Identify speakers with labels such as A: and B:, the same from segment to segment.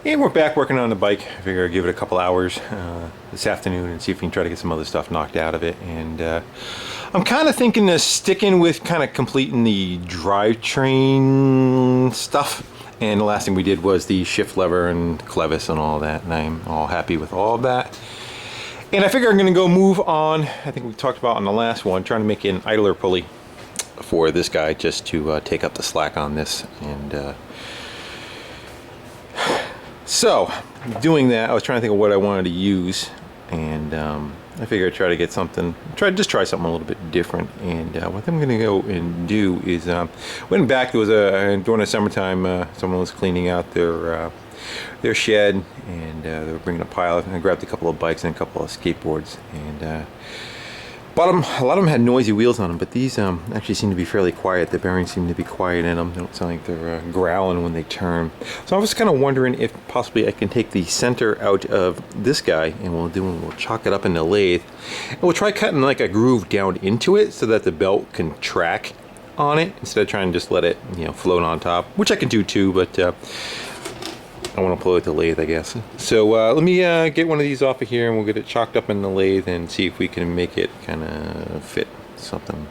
A: And we're back working on the bike. I figure I'd give it a couple hours this afternoon and see if we can try to get some other stuff knocked out of it. And I'm kind of thinking of sticking with kind of completing the drivetrain stuff. And the last thing we did was the shift lever and clevis and all that. And I'm all happy with all of that. And I figure I'm going to go move on. I think we talked about on the last one, trying to make an idler pulley for this guy just to take up the slack on this. And so, doing that, I was trying to think of what I wanted to use, and I figured I'd try to get something, just try something a little bit different. And what I'm going to go and do is, went back, there was during the summertime, someone was cleaning out their shed, and they were bringing a pile, and I grabbed a couple of bikes and a couple of skateboards, and bought them. A lot of them had noisy wheels on them, but these actually seem to be fairly quiet. The bearings seem to be quiet in them. They don't sound like they're growling when they turn. So I was kind of wondering if possibly I can take the center out of this guy, and we'll chalk it up in the lathe, and we'll try cutting like a groove down into it so that the belt can track on it instead of trying to just let it, float on top, which I can do too, but I want to pull it with the lathe, I guess. So let me get one of these off of here, and we'll get it chalked up in the lathe and see if we can make it kind of fit something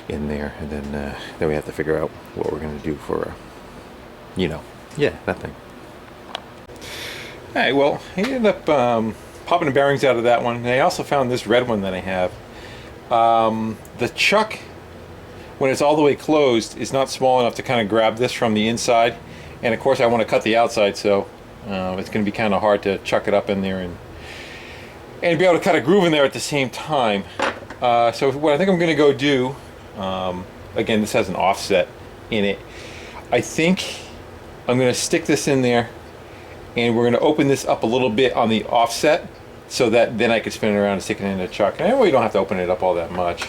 A: in there. And then we have to figure out what we're going to do for, yeah, that thing. All right, well, I ended up popping the bearings out of that one. And I also found this red one that I have. The chuck, when it's all the way closed, is not small enough to kind of grab this from the inside. And of course I want to cut the outside, so it's going to be kind of hard to chuck it up in there and be able to cut a groove in there at the same time. So what I think I'm going to go do, again, this has an offset in it. I think I'm going to stick this in there, and we're going to open this up a little bit on the offset so that then I can spin it around and stick it in the chuck. And I really don't have to open it up all that much.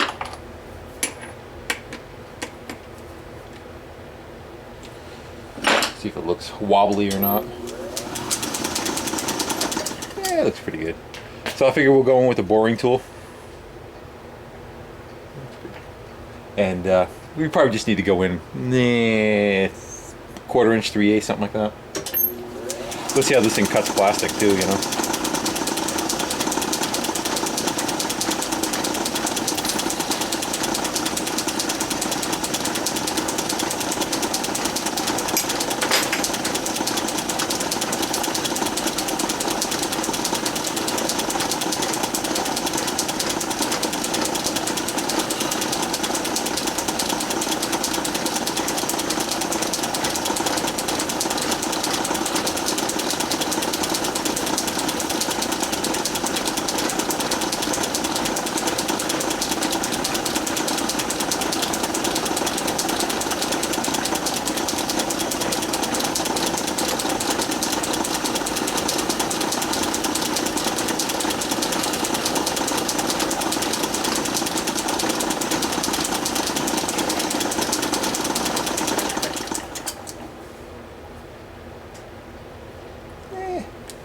A: See if it looks wobbly or not. Yeah, it looks pretty good. So I figure we'll go in with the boring tool. And we probably just need to go in 1/4 inch, 3/8, something like that. Let's see how this thing cuts plastic too,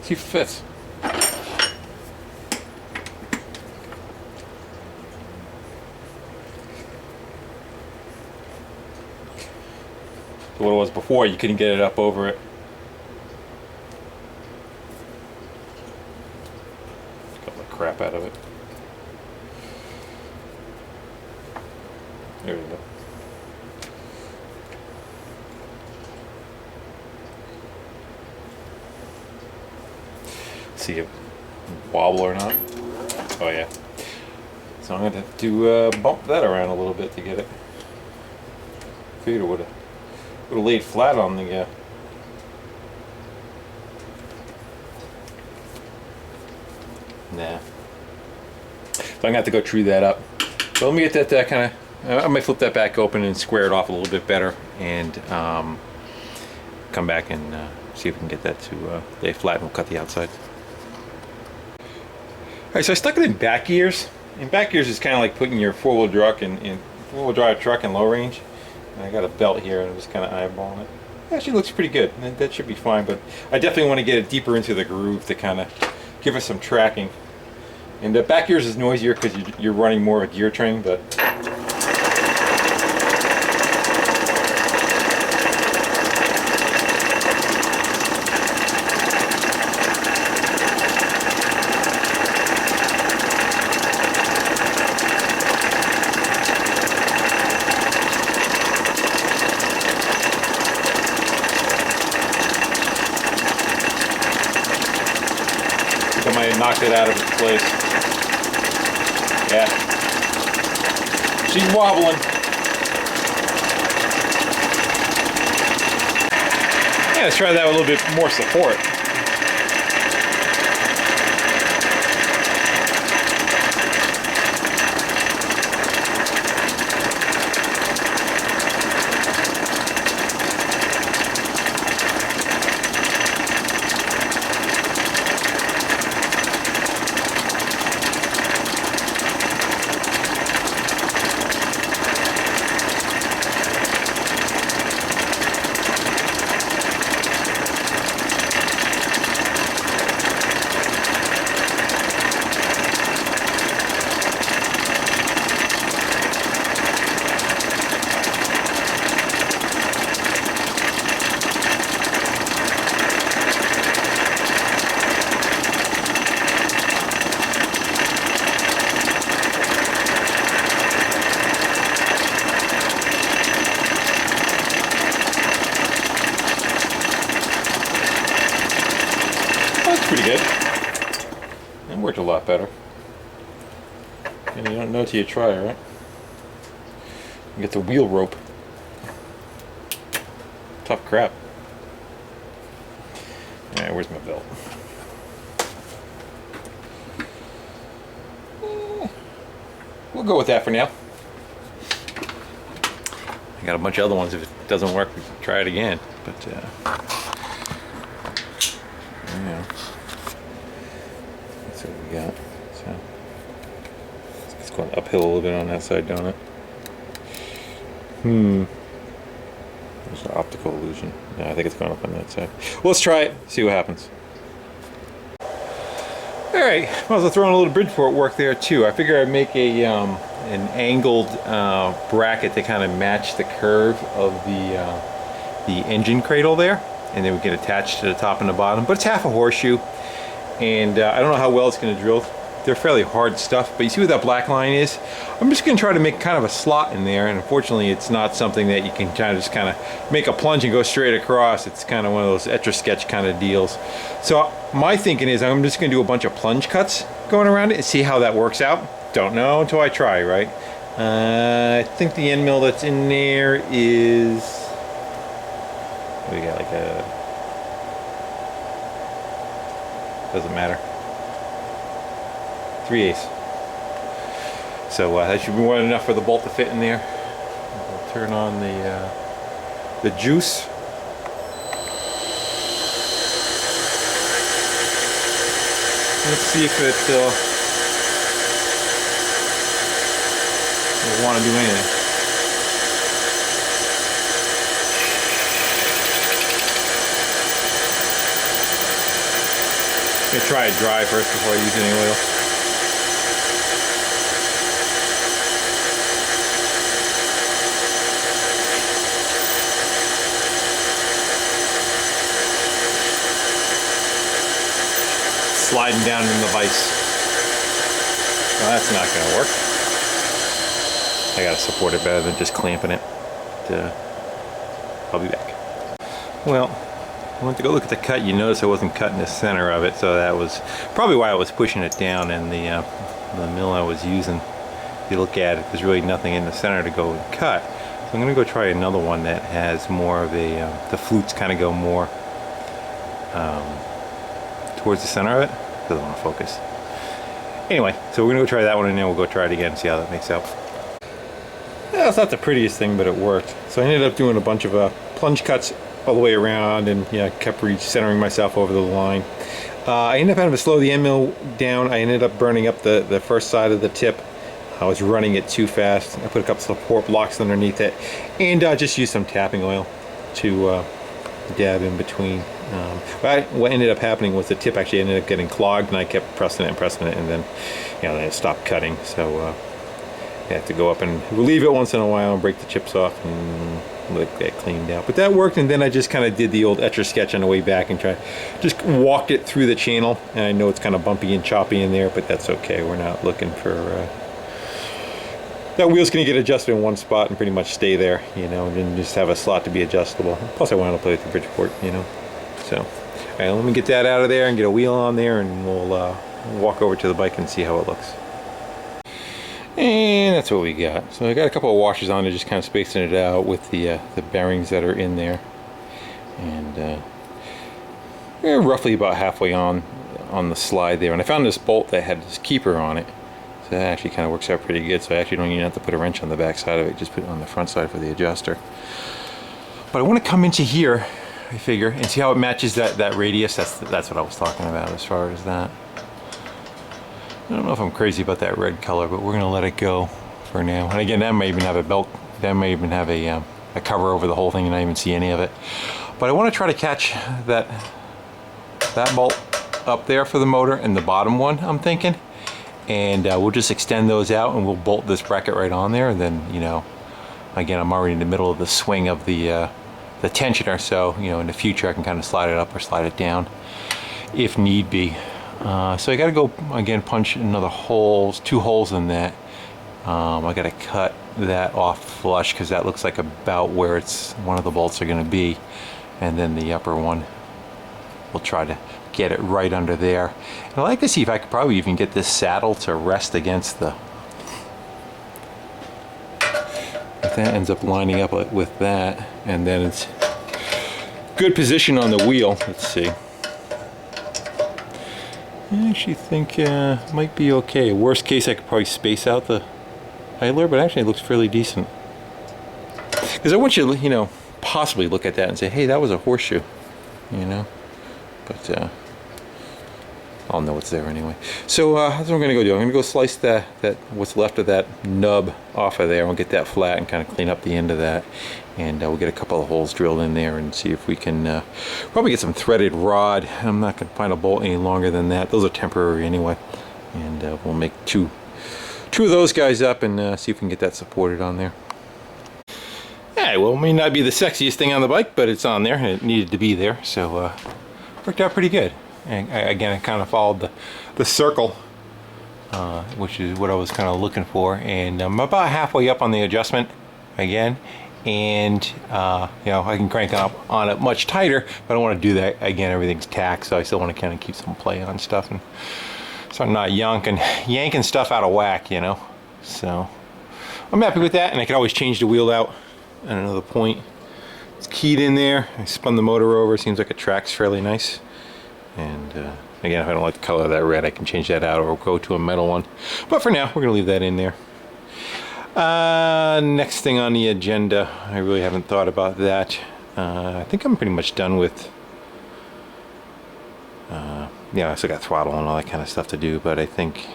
A: See if it fits. So what it was before, you couldn't get it up over it. Got the crap out of it. There we go. See it wobble or not. Oh yeah. So I'm gonna have to bump that around a little bit to get it. Figured it would have laid flat on the nah. So I'm gonna have to go true that up. So let me get that kind of. I might flip that back open and square it off a little bit better, and come back and see if we can get that to lay flat, and we'll cut the outside. Alright, so I stuck it in back gears. And back gears is kind of like putting your four-wheel drive in truck in low range. And I got a belt here and I'm just kind of eyeballing it. It actually looks pretty good. That should be fine, but I definitely want to get it deeper into the groove to kind of give us some tracking. And the back gears is noisier because you're running more of a gear train, but I knocked it out of its place. Yeah. She's wobbling. Yeah, let's try that with a little bit more support. Pretty good. That worked a lot better. And you don't know till you try, right? You get the wheel rope. Tough crap. Alright, where's my belt? We'll go with that for now. I got a bunch of other ones. If it doesn't work, we can try it again. But yeah. That's what we got. So it's going uphill a little bit on that side, don't it? There's an optical illusion. No, I think it's going up on that side. Well, let's try it. See what happens. All right. Well, I was throwing a little Bridgeport work there too. I figure I'd make a an angled bracket to kind of match the curve of the engine cradle there, and then we can attach to the top and the bottom. But it's half a horseshoe, and I don't know how well it's going to drill. They're fairly hard stuff, but you see what that black line is? I'm just going to try to make kind of a slot in there, and unfortunately it's not something that you can just kind of make a plunge and go straight across. It's kind of one of those Etch-a-Sketch kind of deals. So my thinking is I'm just going to do a bunch of plunge cuts going around it and see how that works out. Don't know until I try, right? I think the end mill that's in there is... What do we got, like a... Doesn't matter. 3/8. So that should be more than enough for the bolt to fit in there. We'll turn on the juice. Let's see if it will want to do anything. I'm gonna try it dry first before I use any oil. Sliding down in the vise. Well, that's not going to work. I got to support it better than just clamping it. I'll be back. Well, I went to go look at the cut. You notice I wasn't cutting the center of it, so that was probably why I was pushing it down. And the mill I was using, if you look at it, there's really nothing in the center to go and cut. So I'm going to go try another one that has more of a, the flutes kind of go more towards the center of it. Doesn't want to focus. Anyway, so we're gonna go try that one, and then we'll go try it again and see how that makes out. Well, it's not the prettiest thing, but it worked. So I ended up doing a bunch of plunge cuts all the way around, and kept centering myself over the line. I ended up having to slow the end mill down. I ended up burning up the first side of the tip. I was running it too fast. I put a couple support blocks underneath it, and just used some tapping oil to dab in between. What ended up happening was the tip actually ended up getting clogged, and I kept pressing it, and then then it stopped cutting. So I had to go up and relieve it once in a while and break the chips off and let that cleaned out. But that worked, and then I just kind of did the old Etch-a-Sketch on the way back and just walked it through the channel. And I know it's kind of bumpy and choppy in there, but that's okay. We're not looking for that wheel's going to get adjusted in one spot and pretty much stay there, and then just have a slot to be adjustable. Plus I wanted to play with the Bridgeport, So, all right, let me get that out of there and get a wheel on there, and we'll walk over to the bike and see how it looks. And that's what we got. So I got a couple of washers on there, just kind of spacing it out with the bearings that are in there. And we're roughly about halfway on the slide there. And I found this bolt that had this keeper on it. So that actually kind of works out pretty good. So I actually don't even have to put a wrench on the back side of it, just put it on the front side for the adjuster. But I want to come into here, I figure, and see how it matches that radius. That's what I was talking about as far as that. I don't know if I'm crazy about that red color, but we're going to let it go for now. And again, that may even have a belt, that may even have a cover over the whole thing and not even see any of it. But I want to try to catch that bolt up there for the motor and the bottom one, I'm thinking. And we'll just extend those out and we'll bolt this bracket right on there. And then, you know, again, I'm already in the middle of the swing of the tensioner, so, you know, in the future I can kind of slide it up or slide it down if need be. So I got to go again punch another two holes in that. I got to cut that off flush because that looks like about where one of the bolts are going to be, and then the upper one we'll try to get it right under there. And I'd like to see if I could probably even get this saddle to rest against the, if that ends up lining up with that, and then it's good position on the wheel. Let's see. I actually think it might be okay. Worst case, I could probably space out the idler, but actually it looks fairly decent. Because I want you to, you know, possibly look at that and say, hey, that was a horseshoe, you know. But I'll know it's there anyway. So that's what I'm going to go do. I'm going to go slice that what's left of that nub off of there. We'll get that flat and kind of clean up the end of that. And we'll get a couple of holes drilled in there and see if we can probably get some threaded rod. I'm not going to find a bolt any longer than that. Those are temporary anyway. And we'll make two of those guys up and see if we can get that supported on there. Alright, well, it may not be the sexiest thing on the bike, but it's on there and it needed to be there. So worked out pretty good. And again, I kind of followed the circle, which is what I was kind of looking for. And I'm about halfway up on the adjustment again. And you know, I can crank up on it much tighter, but I don't want to do that again. Everything's tacked, so I still want to kind of keep some play on stuff, and so I'm not yanking stuff out of whack, you know. So I'm happy with that, and I can always change the wheel out at another point. It's keyed in there. I spun the motor over. Seems like it tracks fairly nice. And again, if I don't like the color of that red, I can change that out or go to a metal one. But for now, we're going to leave that in there. Next thing on the agenda, I really haven't thought about that. I think I'm pretty much done with, yeah, I still got throttle and all that kind of stuff to do, but I think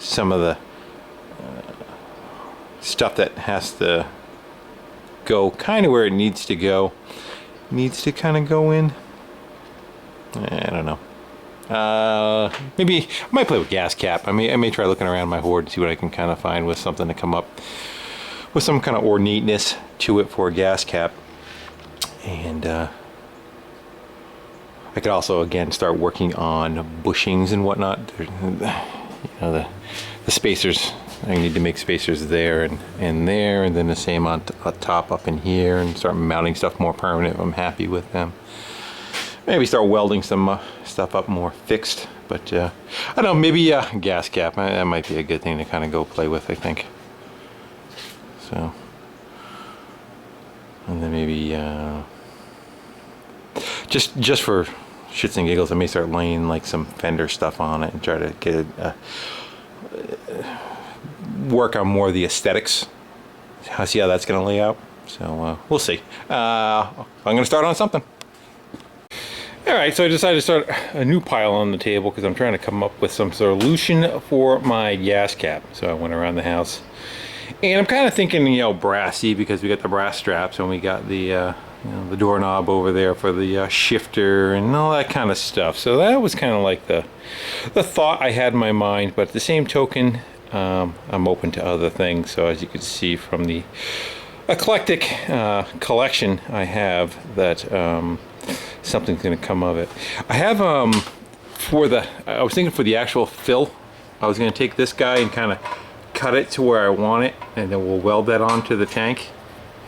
A: some of the stuff that has to go kind of where it needs to go, needs to kind of go in. I don't know. Maybe I might play with gas cap. I may try looking around my hoard and see what I can kind of find with something to come up with some kind of ornateness to it for a gas cap. And I could also again start working on bushings and whatnot. You know, the spacers. I need to make spacers there and there, and then the same on top up in here, and start mounting stuff more permanent if I'm happy with them. Maybe start welding some stuff up more fixed, but I don't know, maybe a gas cap, that might be a good thing to kind of go play with, I think. So, and then maybe just for shits and giggles, I may start laying like some fender stuff on it and try to get it, work on more of the aesthetics. I'll see how that's going to lay out. So we'll see. I'm going to start on something. Alright, so I decided to start a new pile on the table because I'm trying to come up with some solution for my gas cap. So I went around the house, and I'm kind of thinking, you know, brassy, because we got the brass straps and we got the you know, the doorknob over there for the shifter and all that kind of stuff. So that was kind of like the thought I had in my mind, but at the same token, I'm open to other things. So as you can see from the eclectic collection I have, that something's going to come of it. I have I was thinking for the actual fill, I was going to take this guy and kind of cut it to where I want it, and then we'll weld that onto the tank,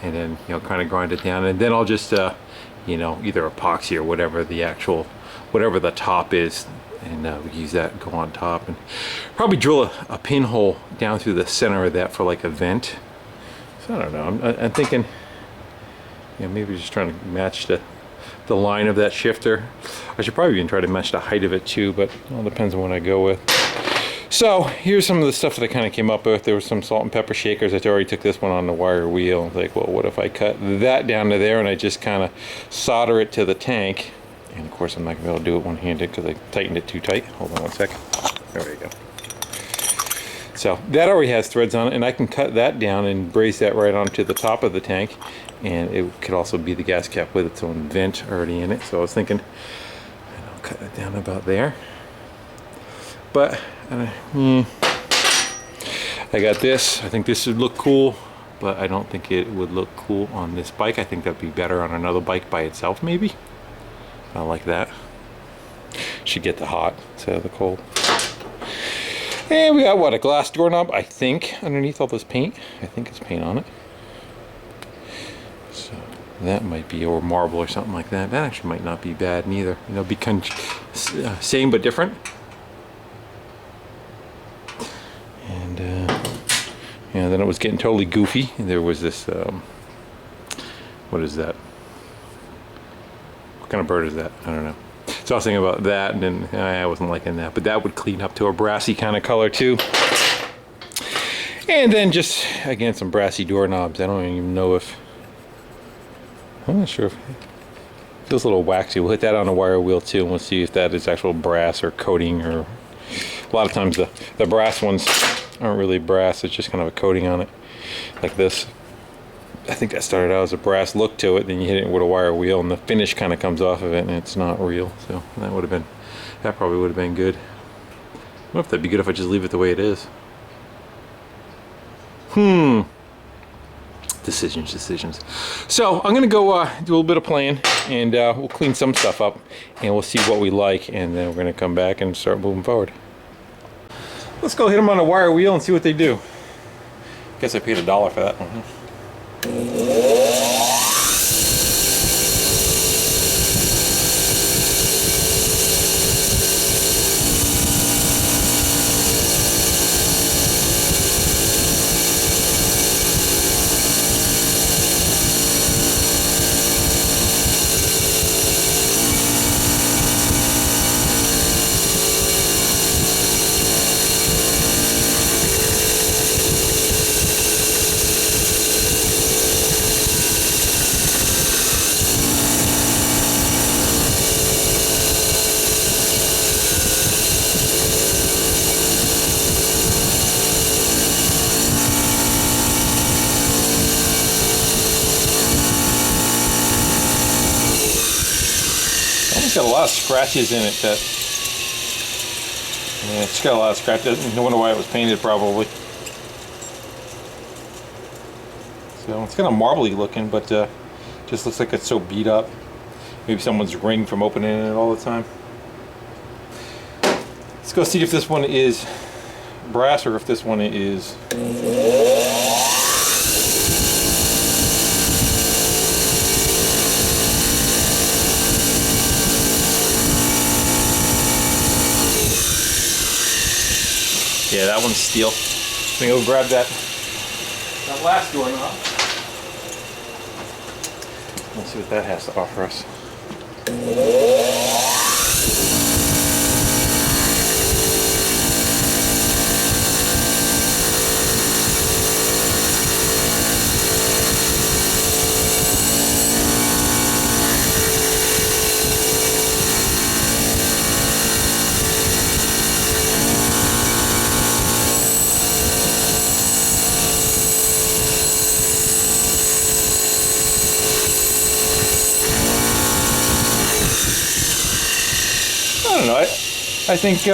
A: and then, you know, kind of grind it down, and then I'll just you know, either epoxy or whatever the top is and we use that and go on top, and probably drill a pinhole down through the center of that for like a vent. So I don't know, I'm thinking, you know, maybe just trying to match the line of that shifter. I should probably even try to match the height of it too, but it all depends on what I go with. So here's some of the stuff that I kind of came up with. There was some salt and pepper shakers. I already took this one on the wire wheel. I was like, well, what if I cut that down to there and I just kind of solder it to the tank? And of course I'm not gonna be able to do it one-handed because I tightened it too tight. Hold on one sec. There we go. So that already has threads on it, and I can cut that down and brace that right onto the top of the tank, and it could also be the gas cap with its own vent already in it. So I was thinking, I'll cut it down about there. But I got this. I think this would look cool, but I don't think it would look cool on this bike. I think that'd be better on another bike by itself, maybe. I like that. Should get the hot instead of the cold. And we got, what, a glass doorknob, I think, underneath all this paint. I think it's paint on it. So that might be, or marble or something like that. That actually might not be bad neither. You know, be kind of same but different. And yeah, then it was getting totally goofy. And there was this, what is that? What kind of bird is that? I don't know. So I was thinking about that, and then I wasn't liking that, but that would clean up to a brassy kind of color too. And then just, again, some brassy doorknobs. I don't even know if, I'm not sure if, it feels a little waxy. We'll hit that on a wire wheel too, and we'll see if that is actual brass or coating, or a lot of times the brass ones aren't really brass, it's just kind of a coating on it, like this. I think that started out as a brass look to it, then you hit it with a wire wheel and the finish kind of comes off of it and it's not real. So that probably would have been good. I don't know if that'd be good if I just leave it the way it is. Decisions. So I'm gonna go do a little bit of playing, and we'll clean some stuff up and we'll see what we like, and then we're gonna come back and start moving forward. Let's go hit them on a wire wheel and see what they do. Guess I paid $1 for that one. It's got a lot of scratches in it. Yeah, it's got a lot of scratches. No wonder why it was painted, probably. So it's kind of marbly looking, but just looks like it's so beat up. Maybe someone's ring from opening it all the time. Let's go see if this one is brass or if this one is yeah, that one's steel. I'm gonna go grab that last doorknob. Let's see what that has to offer us. I don't know. I think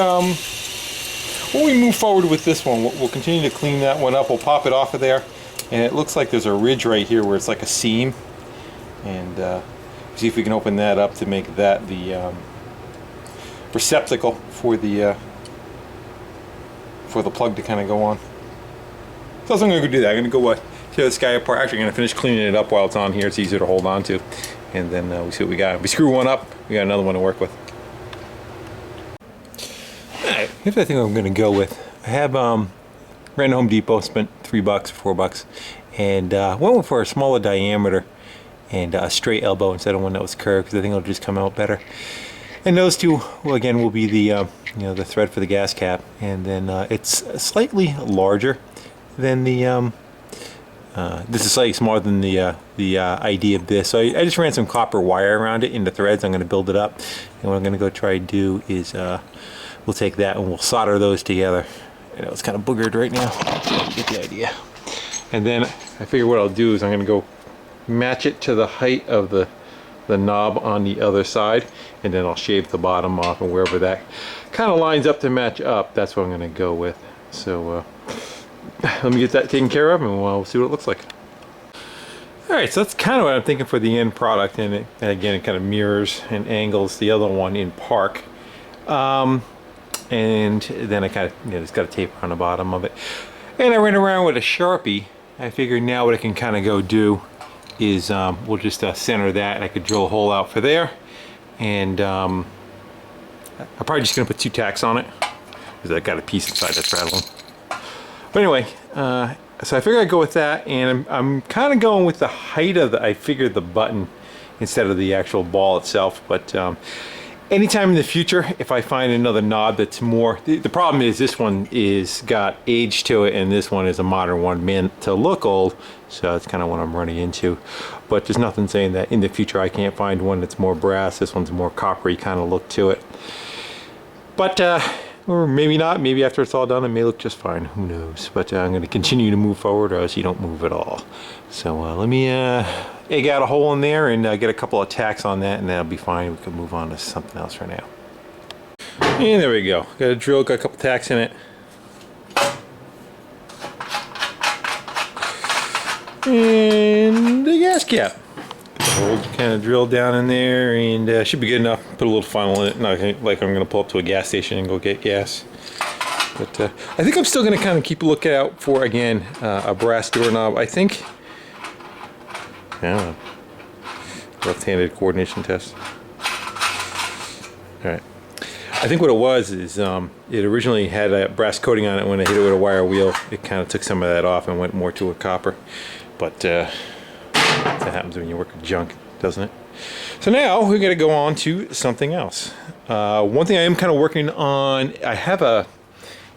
A: when we move forward with this one, we'll continue to clean that one up. We'll pop it off of there, and it looks like there's a ridge right here where it's like a seam, and see if we can open that up to make that the receptacle for the plug to kind of go on. So I'm going to go do that. I'm going to go tear this guy apart. Actually, I'm going to finish cleaning it up while it's on here. It's easier to hold on to, and then we see what we got. If we screw one up, we got another one to work with. here's what I think I'm going to go with. I have ran to Home Depot, spent $3 or $4, and went for a smaller diameter and a straight elbow instead of one that was curved, because I think it'll just come out better. And those two, well, again, will be the you know, the thread for the gas cap, and then it's slightly larger than the this is slightly smaller than the idea of this. So I just ran some copper wire around it into threads. I'm going to build it up, and what I'm going to go try and do is we'll take that and we'll solder those together. You know, it's kind of boogered right now. You get the idea. And then I figure what I'll do is I'm going to go match it to the height of the knob on the other side, and then I'll shave the bottom off, and wherever that kind of lines up to match up, that's what I'm going to go with. So let me get that taken care of, and we'll see what it looks like. Alright, so that's kind of what I'm thinking for the end product, and again, it kind of mirrors and angles the other one in Park. And then I kind of, you know, just got a tape on the bottom of it. And I ran around with a Sharpie. I figured now what I can kind of go do is we'll just center that, and I could drill a hole out for there. And I'm probably just going to put 2 tacks on it, because I got a piece inside that's rattling. But anyway, so I figured I'd go with that, and I'm kind of going with the height of I figured the button instead of the actual ball itself. But anytime in the future, if I find another knob that's more, the problem is this one is got age to it, and this one is a modern one meant to look old, so that's kind of what I'm running into. But there's nothing saying that in the future I can't find one that's more brass. This one's more coppery kind of look to it. But or maybe not. Maybe after it's all done it may look just fine. Who knows? But I'm going to continue to move forward, or else you don't move at all. So let me egg out a hole in there and get a couple of tacks on that, and that'll be fine. We can move on to something else for now. And there we go. Got a drill, got a couple tacks in it. And the gas cap. Hole kind of drilled down in there, and should be good enough. Put a little funnel in it, not like I'm going to pull up to a gas station and go get gas. But I think I'm still going to kind of keep a lookout for, again, a brass doorknob. I think, I don't know, left-handed coordination test. Alright. I think what it was is it originally had a brass coating on it. When I hit it with a wire wheel, it kind of took some of that off and went more to a copper. But that happens when you work with junk, doesn't it? So now we're going to go on to something else. One thing I am kind of working on, I have a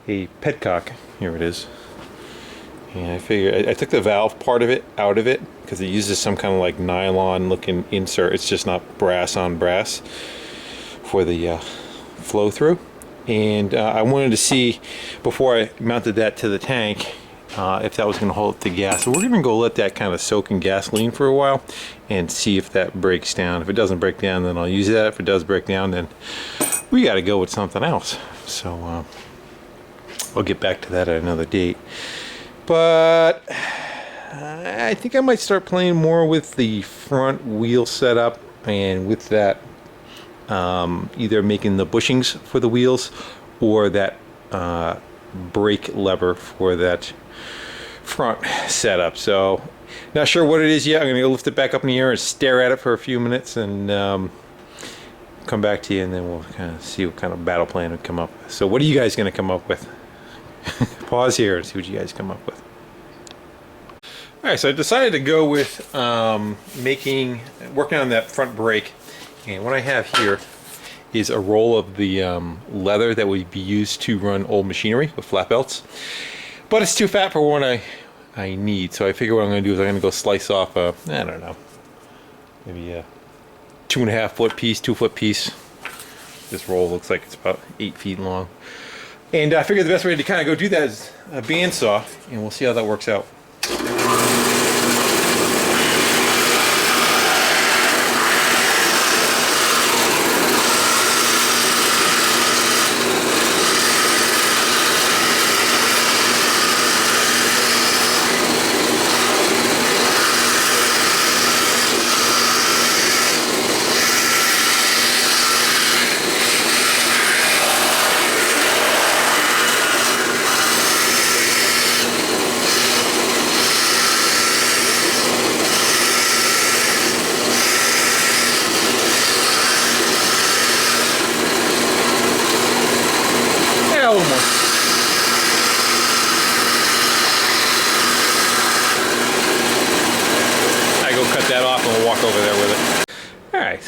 A: Petcock. Here it is. And I figure I took the valve part of it out of it because it uses some kind of like nylon looking insert. It's just not brass on brass for the flow through. And I wanted to see before I mounted that to the tank if that was going to hold up the gas. So we're going to go let that kind of soak in gasoline for a while and see if that breaks down. If it doesn't break down, then I'll use that. If it does break down, then we got to go with something else. So I'll get back to that at another date. But I think I might start playing more with the front wheel setup, and with that either making the bushings for the wheels or that brake lever for that front setup. So not sure what it is yet. I'm gonna go lift it back up in the air and stare at it for a few minutes, and come back to you, and then we'll kind of see what kind of battle plan we come up with. So what are you guys gonna come up with? Pause here and see what you guys come up with. Alright, so I decided to go with working on that front brake, and what I have here is a roll of the leather that would be used to run old machinery with flat belts. But it's too fat for what I need, so I figure what I'm going to do is I'm going to go slice off a, I don't know, maybe a 2.5 foot piece, 2 foot piece. This roll looks like it's about 8 feet long. And I figured the best way to kind of go do that is a bandsaw, and we'll see how that works out.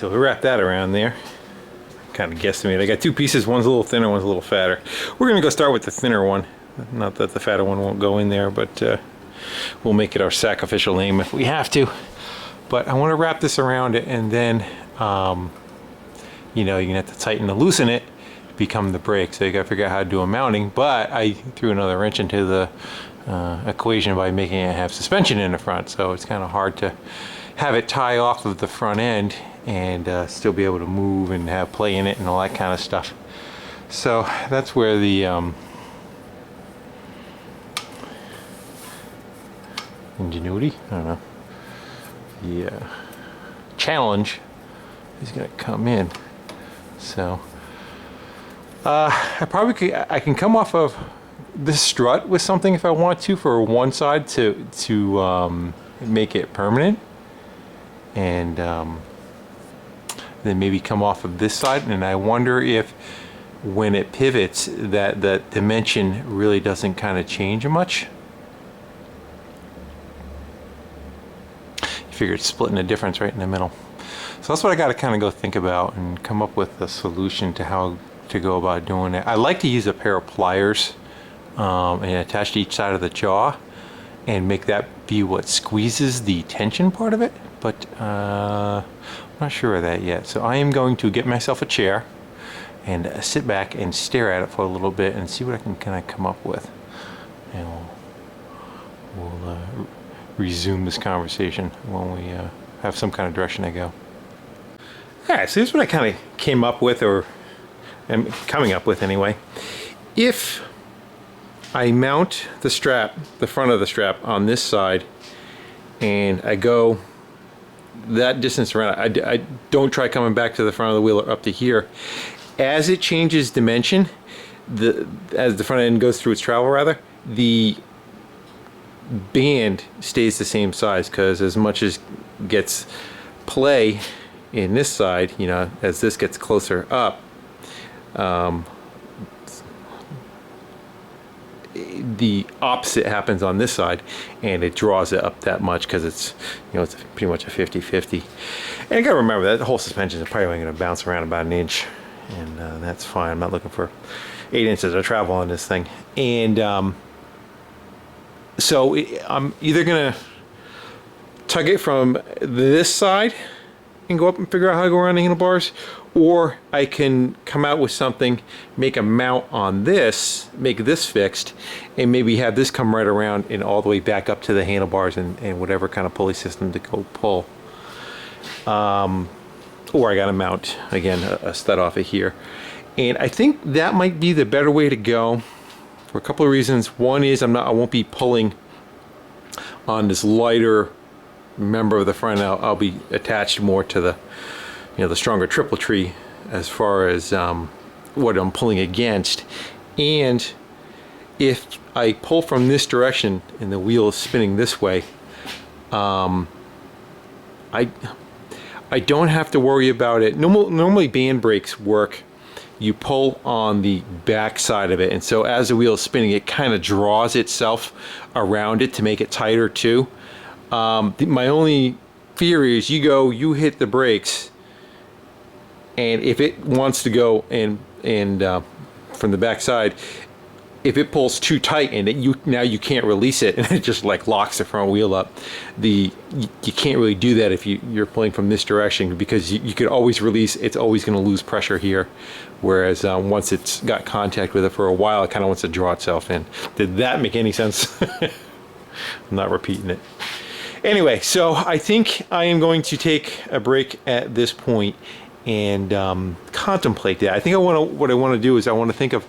A: so we wrap that around there. Kind of guesstimate. I got two pieces, one's a little thinner, one's a little fatter. We're gonna go start with the thinner one. Not that the fatter one won't go in there, but we'll make it our sacrificial lamb if we have to. But I want to wrap this around it, and then you know, you're gonna have to tighten and loosen it to become the brake. So you gotta figure out how to do a mounting, but I threw another wrench into the equation by making it have suspension in the front, so it's kind of hard to have it tie off of the front end and still be able to move and have play in it and all that kind of stuff. So that's where the ingenuity, I don't know, the challenge is going to come in. So I probably could, I can come off of this strut with something if I want to for one side to make it permanent, and then maybe come off of this side. And I wonder if when it pivots that dimension really doesn't kind of change much. You figure it's splitting the difference right in the middle. So that's what I got to kind of go think about and come up with a solution to how to go about doing it. I like to use a pair of pliers and attach to each side of the jaw and make that be what squeezes the tension part of it, but I'm not sure of that yet. So I am going to get myself a chair and sit back and stare at it for a little bit and see what I can kind of come up with, and we'll resume this conversation when we have some kind of direction to go. Alright, so here's what I kind of came up with, or am coming up with anyway. If I mount the strap, the front of the strap on this side, and I go that distance around, I don't try coming back to the front of the wheel or up to here. As it changes dimension, as the front end goes through its travel rather, the band stays the same size, because as much as gets play in this side, you know, as this gets closer up, the opposite happens on this side, and it draws it up that much, because it's, you know, it's pretty much a 50-50. And you gotta remember that the whole suspension is probably only gonna bounce around about an inch, and that's fine. I'm not looking for 8 inches of travel on this thing. And so I'm either gonna tug it from this side and go up and figure out how to go around the handlebars, or I can come out with something, make a mount on this, make this fixed, and maybe have this come right around and all the way back up to the handlebars and whatever kind of pulley system to go pull. Or I got to mount, again, a stud off of here. And I think that might be the better way to go for a couple of reasons. One is I won't be pulling on this lighter member of the front. I'll be attached more to the, you know, the stronger triple tree as far as what I'm pulling against. And if I pull from this direction and the wheel is spinning this way, I don't have to worry about it. Normally band brakes work, you pull on the back side of it, and so as the wheel is spinning, it kind of draws itself around it to make it tighter too. My only fear is you hit the brakes, and if it wants to go and from the back side, if it pulls too tight and now you can't release it, and it just like locks the front wheel up. You can't really do that if you're pulling from this direction, because you could always release. It's always going to lose pressure here, whereas once it's got contact with it for a while, it kind of wants to draw itself in. Did that make any sense? I'm not repeating it. Anyway, so I think I am going to take a break at this point and contemplate that. I think what I want to do is I want to think of.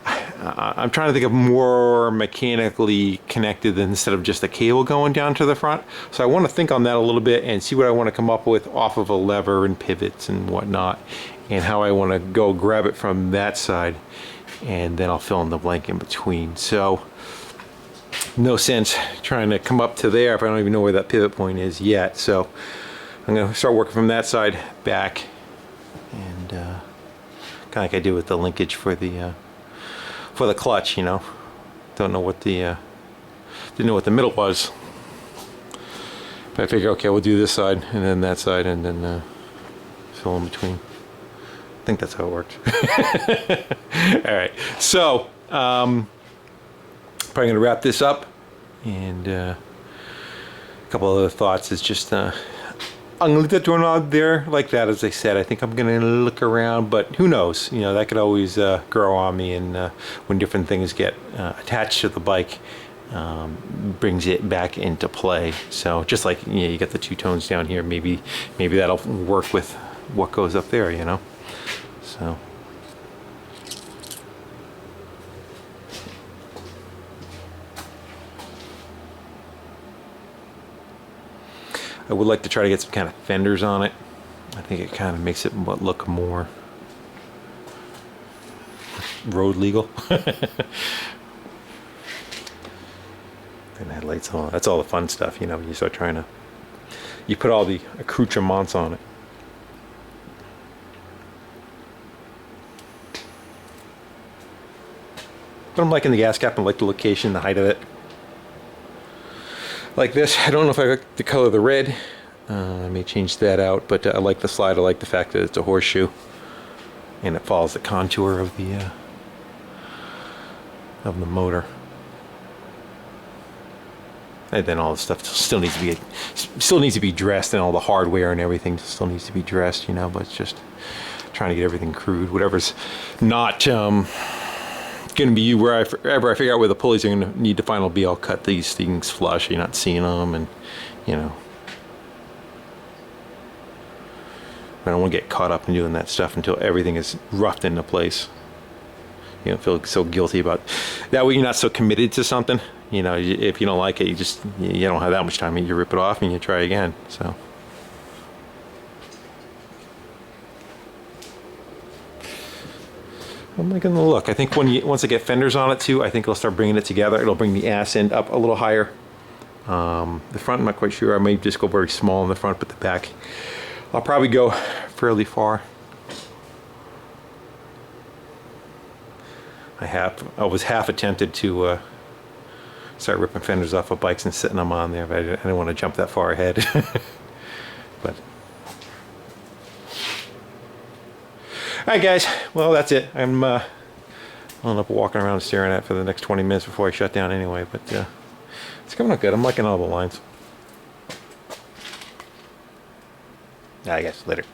A: I'm trying to think of more mechanically connected than instead of just a cable going down to the front. So I want to think on that a little bit and see what I want to come up with off of a lever and pivots and whatnot, and how I want to go grab it from that side, and then I'll fill in the blank in between. So no sense trying to come up to there if I don't even know where that pivot point is yet. So I'm going to start working from that side back, and kind of like I did with the linkage for the clutch, you know. Don't know what didn't know what the middle was, but I figure, okay, we'll do this side and then that side, and then fill in between. I think that's how it works. All right, so probably gonna wrap this up, and a couple other thoughts is just I'm gonna leave that doorknob there like that. As I said, I think I'm gonna look around, but who knows? You know, that could always grow on me, and when different things get attached to the bike, brings it back into play. So just like, you know, you got the two tones down here, maybe that'll work with what goes up there, you know. So I would like to try to get some kind of fenders on it. I think it kind of makes it look more road legal. And headlights on. That's all the fun stuff, you know. You start trying to, you put all the accoutrements on it. But I'm liking the gas cap. I like the location, the height of it. Like this. I don't know if I like the color of the red. I may change that out, but I like the slide. I like the fact that it's a horseshoe, and it follows the contour of the motor. And then all the stuff still needs to be dressed, and all the hardware and everything still needs to be dressed, you know. But it's just trying to get everything crude. Whatever's not going to be wherever I figure out where the pulleys are going to need to finally be, I'll cut these things flush. You're not seeing them, and you know, I don't want to get caught up in doing that stuff until everything is roughed into place. You know, feel so guilty about that way. You're not so committed to something. You know, if you don't like it, you don't have that much time. You rip it off and you try again. So. I'm liking the look. I think once I get fenders on it too, I think it'll start bringing it together. It'll bring the ass end up a little higher. The front, I'm not quite sure. I may just go very small in the front, but the back, I'll probably go fairly far. I was half attempted to start ripping fenders off of bikes and sitting them on there, but I didn't want to jump that far ahead. But all right, guys. Well, that's it. I'll end up walking around and staring at it for the next 20 minutes before I shut down anyway. But it's coming out good. I'm liking all the lines. I guess later.